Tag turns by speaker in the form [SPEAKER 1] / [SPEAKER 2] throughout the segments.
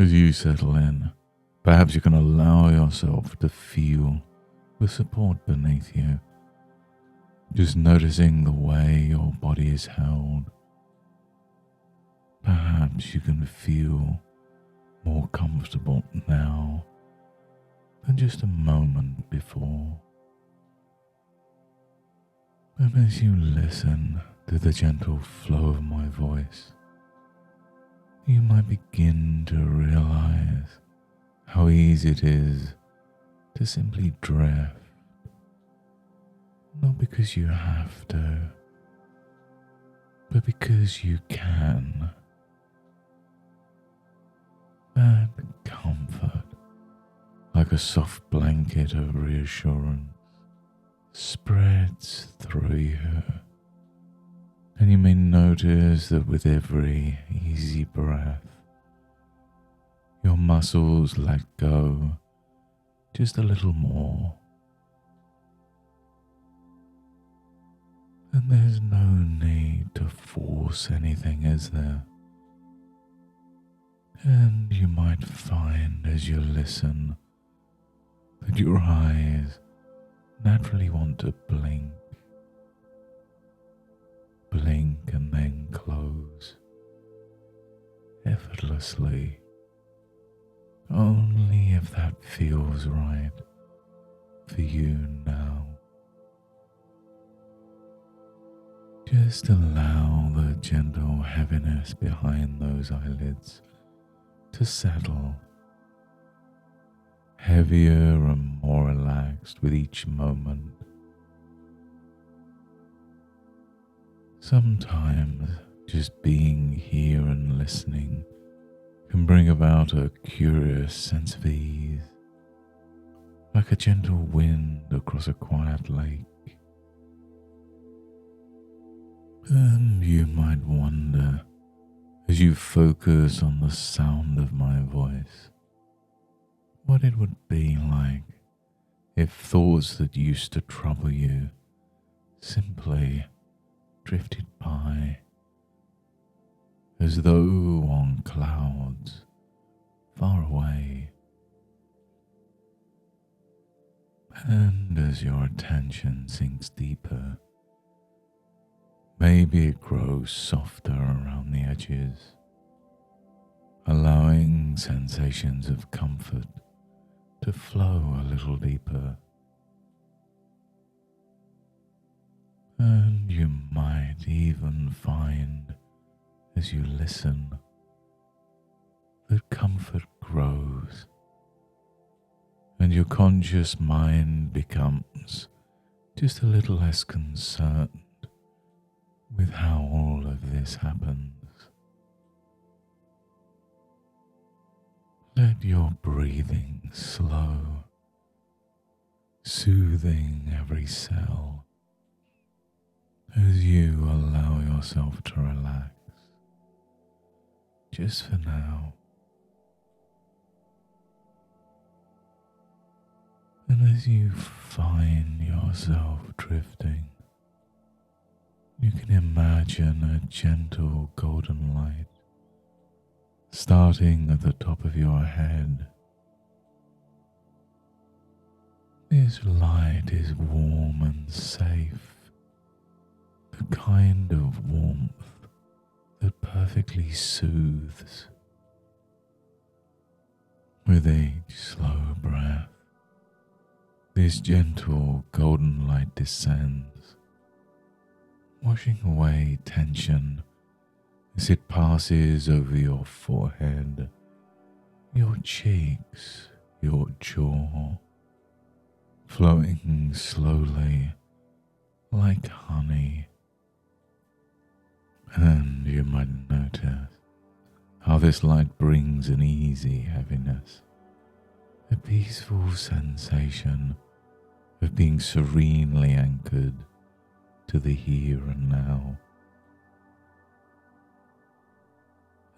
[SPEAKER 1] As you settle in, perhaps you can allow yourself to feel the support beneath you, just noticing the way your body is held. Perhaps you can feel more comfortable now than just a moment before. And as you listen to the gentle flow of my voice, you might begin to realize how easy it is to simply drift, not because you have to, but because you can. That comfort, like a soft blanket of reassurance, spreads through you, and you may notice that with every easy breath, your muscles let go just a little more. And there's no need to force anything, is there? And you might find as you listen that your eyes naturally want to blink and then close effortlessly, only if that feels right for you now. Just allow the gentle heaviness behind those eyelids to settle, heavier and more relaxed with each moment. Sometimes just being here and listening can bring about a curious sense of ease, like a gentle wind across a quiet lake. And you might wonder, as you focus on the sound of my voice, what it would be like if thoughts that used to trouble you simply drifted by, as though on clouds far away. And as your attention sinks deeper, maybe it grows softer around the edges, allowing sensations of comfort to flow a little deeper. And you might even find, as you listen, that comfort grows, and your conscious mind becomes just a little less concerned with how all of this happens. Let your breathing slow, soothing every cell as you allow yourself to relax, just for now. And as you find yourself drifting, you can imagine a gentle golden light starting at the top of your head. This light is warm and safe, the kind of warmth that perfectly soothes. With each slow breath, this gentle golden light descends, washing away tension as it passes over your forehead, your cheeks, your jaw, flowing slowly like honey. And you might notice how this light brings an easy heaviness, a peaceful sensation of being serenely anchored to the here and now.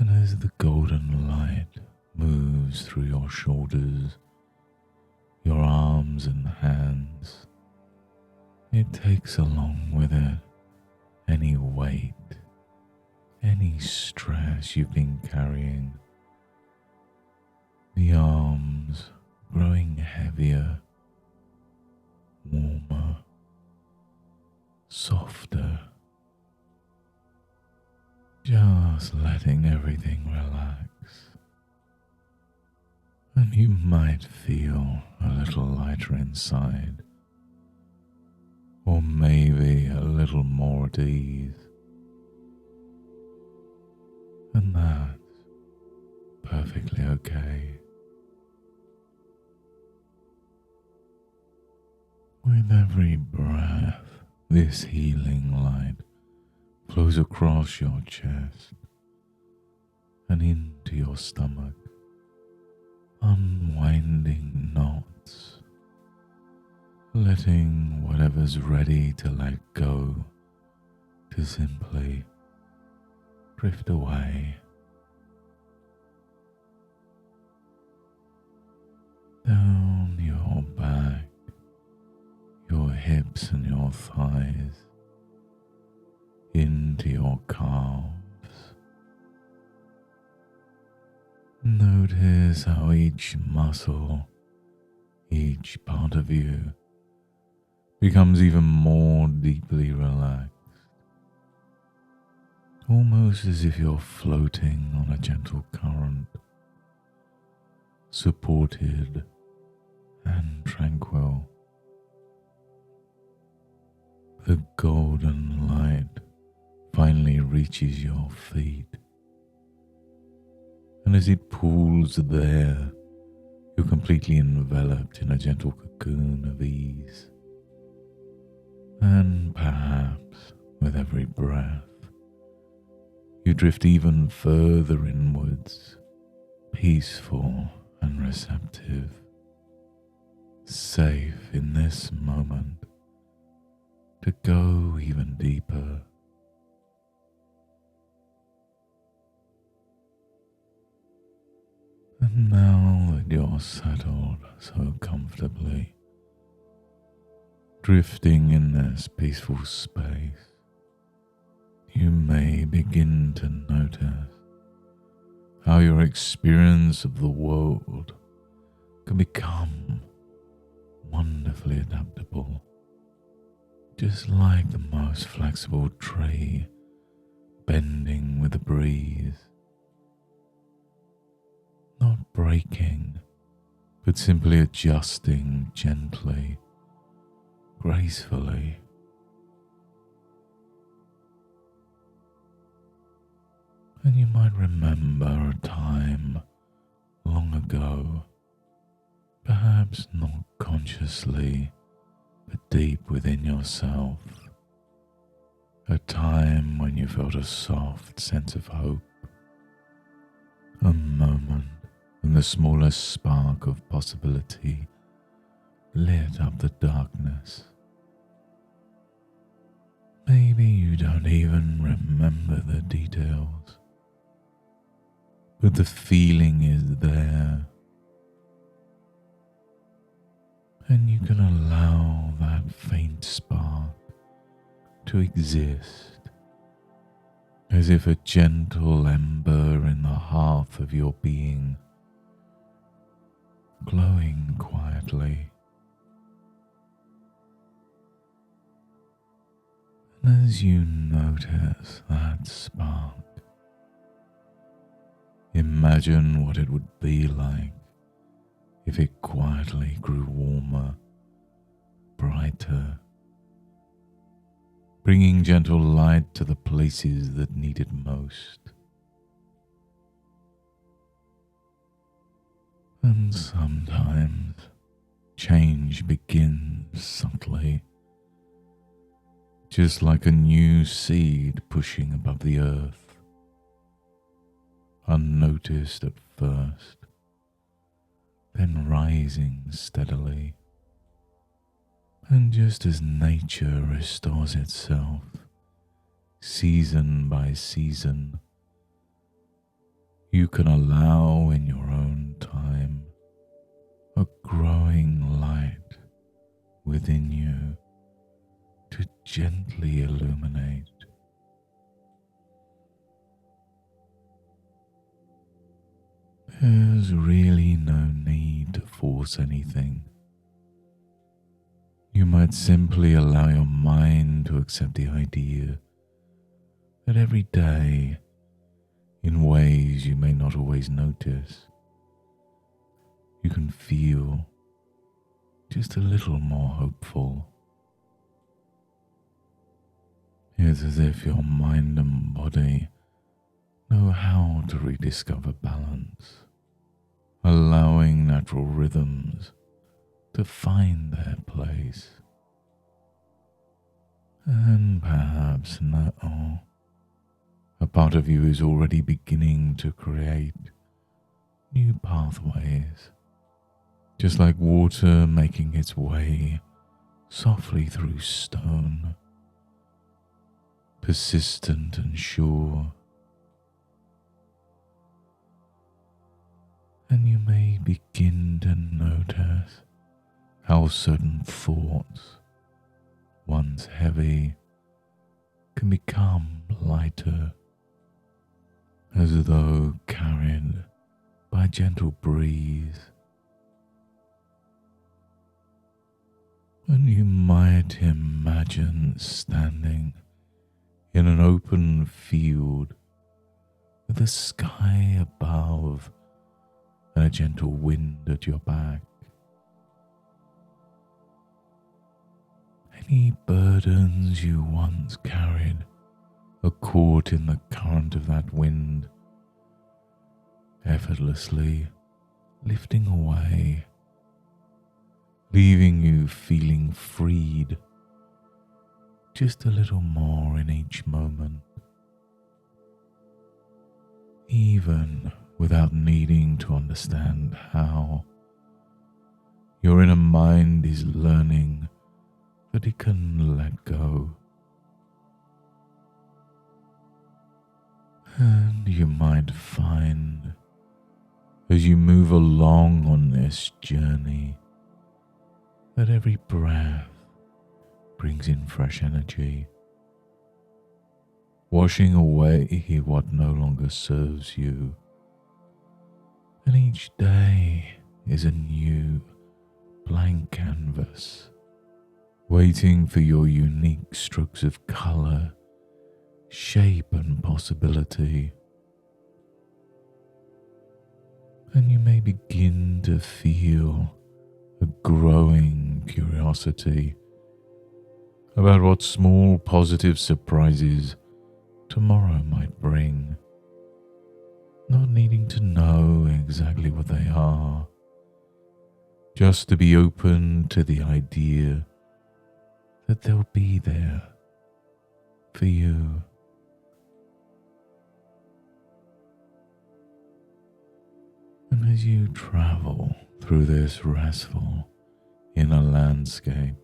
[SPEAKER 1] And as the golden light moves through your shoulders, your arms and hands, it takes along with it any weight, any stress you've been carrying, the arms growing heavier, warmer, softer, just letting everything relax. And you might feel a little lighter inside, or maybe a little more at ease. And that's perfectly okay. With every breath, this healing light flows across your chest and into your stomach, unwinding knots, letting whatever's ready to let go to simply drift away. Down your back, your hips and your thighs, into your calves. Notice how each muscle, each part of you becomes even more deeply relaxed, almost as if you're floating on a gentle current, supported and tranquil. The golden light finally reaches your feet, and as it pools there, you're completely enveloped in a gentle cocoon of ease. And perhaps with every breath, you drift even further inwards, peaceful and receptive, safe in this moment to go even deeper. And now that you're settled so comfortably, drifting in this peaceful space, you may begin to notice how your experience of the world can become wonderfully adaptable, just like the most flexible tree bending with the breeze, not breaking, but simply adjusting gently, gracefully. And you might remember a time long ago, perhaps not consciously, but deep within yourself, a time when you felt a soft sense of hope, a moment when the smallest spark of possibility lit up the darkness. Maybe you don't even remember the details, but the feeling is there, and you can allow that faint spark to exist as if a gentle ember in the hearth of your being, glowing quietly. And as you notice that spark, imagine what it would be like if it quietly grew warmer, brighter, bringing gentle light to the places that need it most. And sometimes change begins subtly, just like a new seed pushing above the earth, unnoticed at first, then rising steadily. And just as nature restores itself, season by season, you can allow in your own time a growing light within you to gently illuminate. There's really no need to force anything. You might simply allow your mind to accept the idea that every day, in ways you may not always notice, you can feel just a little more hopeful. It's as if your mind and body know how to rediscover balance, allowing natural rhythms to find their place. And perhaps now, a part of you is already beginning to create new pathways, just like water making its way softly through stone, persistent and sure. And you may begin to notice how certain thoughts, once heavy, can become lighter, as though carried by a gentle breeze. And you might imagine standing in an open field with the sky above and a gentle wind at your back. Any burdens you once carried are caught in the current of that wind, effortlessly lifting away, leaving you feeling freed just a little more in each moment, even without needing to understand how. Your inner mind is learning that it can let go. And you might find, as you move along on this journey, that every breath brings in fresh energy, washing away what no longer serves you. And each day is a new blank canvas, waiting for your unique strokes of color, shape and possibility. And you may begin to feel a growing curiosity about what small positive surprises tomorrow might bring, not needing to know exactly what they are, just to be open to the idea that they'll be there for you. And as you travel through this restful inner landscape,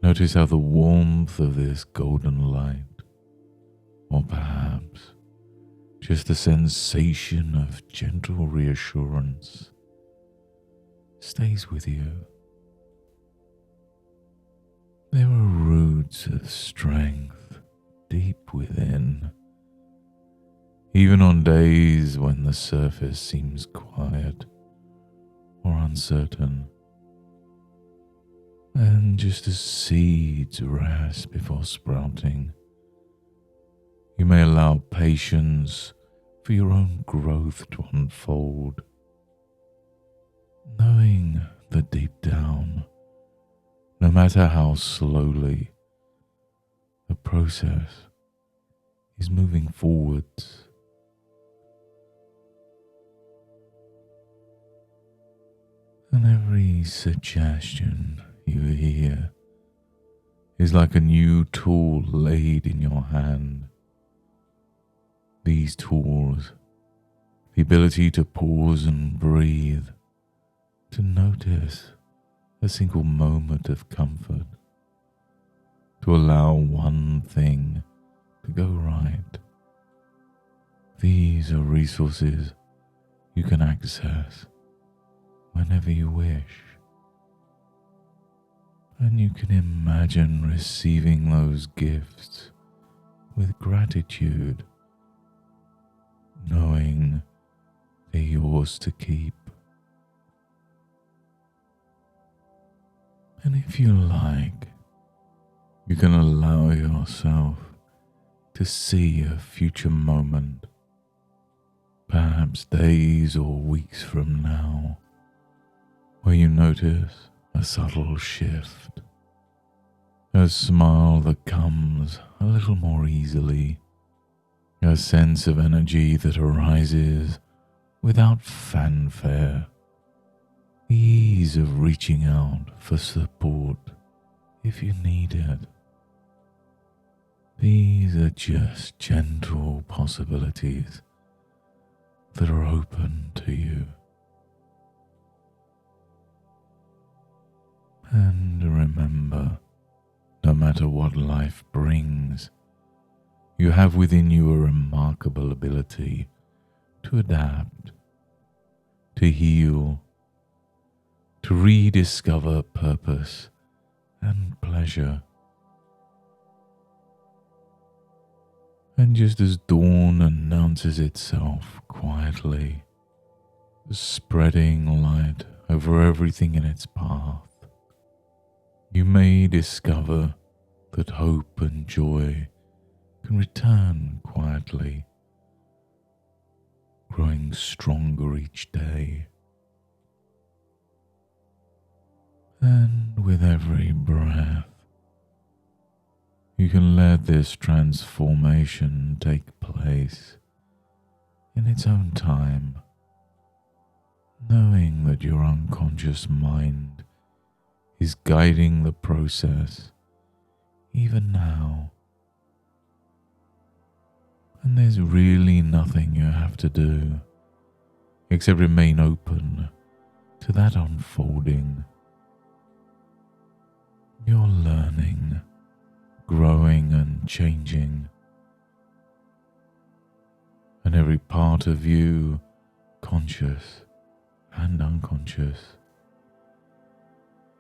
[SPEAKER 1] notice how the warmth of this golden light, or perhaps just a sensation of gentle reassurance, stays with you. There are roots of strength deep within, even on days when the surface seems quiet or uncertain. And just as seeds rest before sprouting, you may allow patience for your own growth to unfold, knowing that deep down, no matter how slowly, the process is moving forwards. And every suggestion you hear is like a new tool laid in your hand. These tools, the ability to pause and breathe, to notice a single moment of comfort, to allow one thing to go right. These are resources you can access whenever you wish. And you can imagine receiving those gifts with gratitude, knowing They're yours to keep. And if you like, you can allow yourself to see a future moment, perhaps days or weeks from now, where you notice a subtle shift, a smile that comes a little more easily, a sense of energy that arises without fanfare, the ease of reaching out for support if you need it. These are just gentle possibilities that are open to you. And remember, no matter what life brings, you have within you a remarkable ability to adapt, to heal, to rediscover purpose and pleasure. And just as dawn announces itself quietly, spreading light over everything in its path, you may discover that hope and joy can return quietly, growing stronger each day. And with every breath, you can let this transformation take place in its own time, knowing that your unconscious mind is guiding the process even now. And there's really nothing you have to do except remain open to that unfolding. You're learning, growing and changing, and every part of you, conscious and unconscious,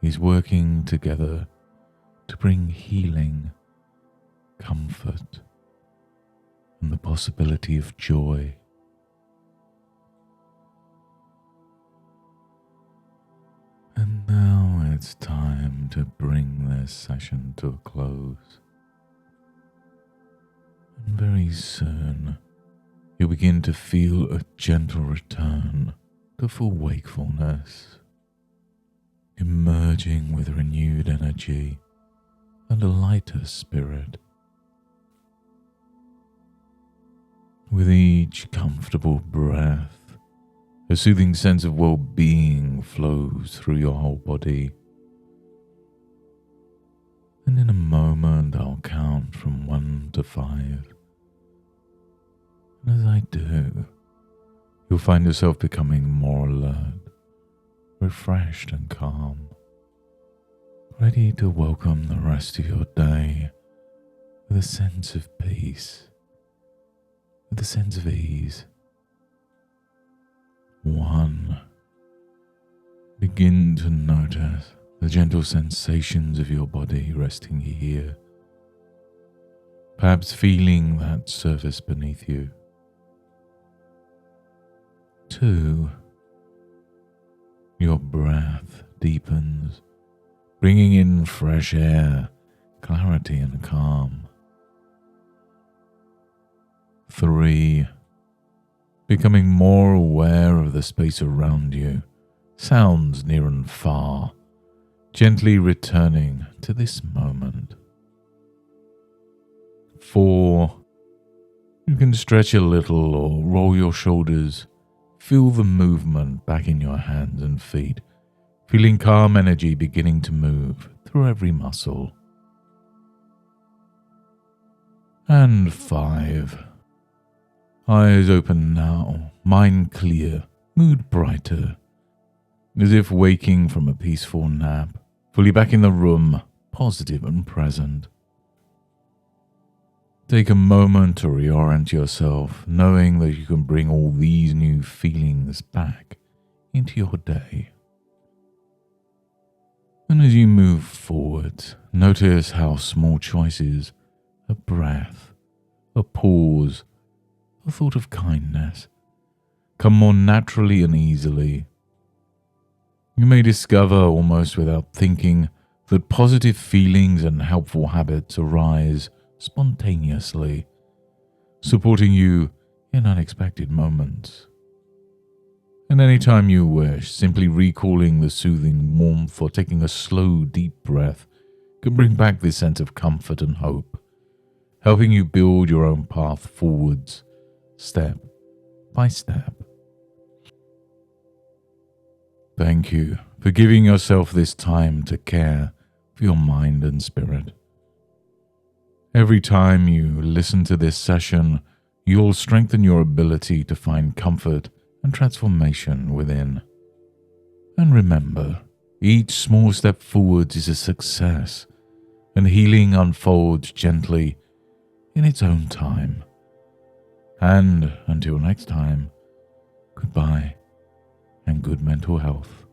[SPEAKER 1] is working together to bring healing, comfort, and the possibility of joy. And now it's time to bring this session to a close. And very soon, you'll begin to feel a gentle return to full wakefulness, emerging with renewed energy and a lighter spirit. With each comfortable breath, a soothing sense of well-being flows through your whole body. And in a moment, I'll count from 1 to 5. And as I do, you'll find yourself becoming more alert, refreshed and calm, ready to welcome the rest of your day with a sense of peace, with a sense of ease. 1. Begin to notice the gentle sensations of your body resting here, perhaps feeling that surface beneath you. 2. Your breath deepens, bringing in fresh air, clarity and calm. 3. Becoming more aware of the space around you, sounds near and far, gently returning to this moment. 4. You can stretch a little or roll your shoulders. Feel the movement back in your hands and feet, feeling calm energy beginning to move through every muscle. And 5. Eyes open now, mind clear, mood brighter, as if waking from a peaceful nap, fully back in the room, positive and present. Take a moment to reorient yourself, knowing that you can bring all these new feelings back into your day. And as you move forward, notice how small choices, a breath, a pause, a thought of kindness, come more naturally and easily. You may discover, almost without thinking, that positive feelings and helpful habits arise spontaneously, supporting you in unexpected moments. And anytime you wish, simply recalling the soothing warmth or taking a slow, deep breath can bring back this sense of comfort and hope, helping you build your own path forwards, step by step. Thank you for giving yourself this time to care for your mind and spirit. Every time you listen to this session, you'll strengthen your ability to find comfort and transformation within. And remember, each small step forwards is a success, and healing unfolds gently in its own time. And until next time, goodbye and good mental health.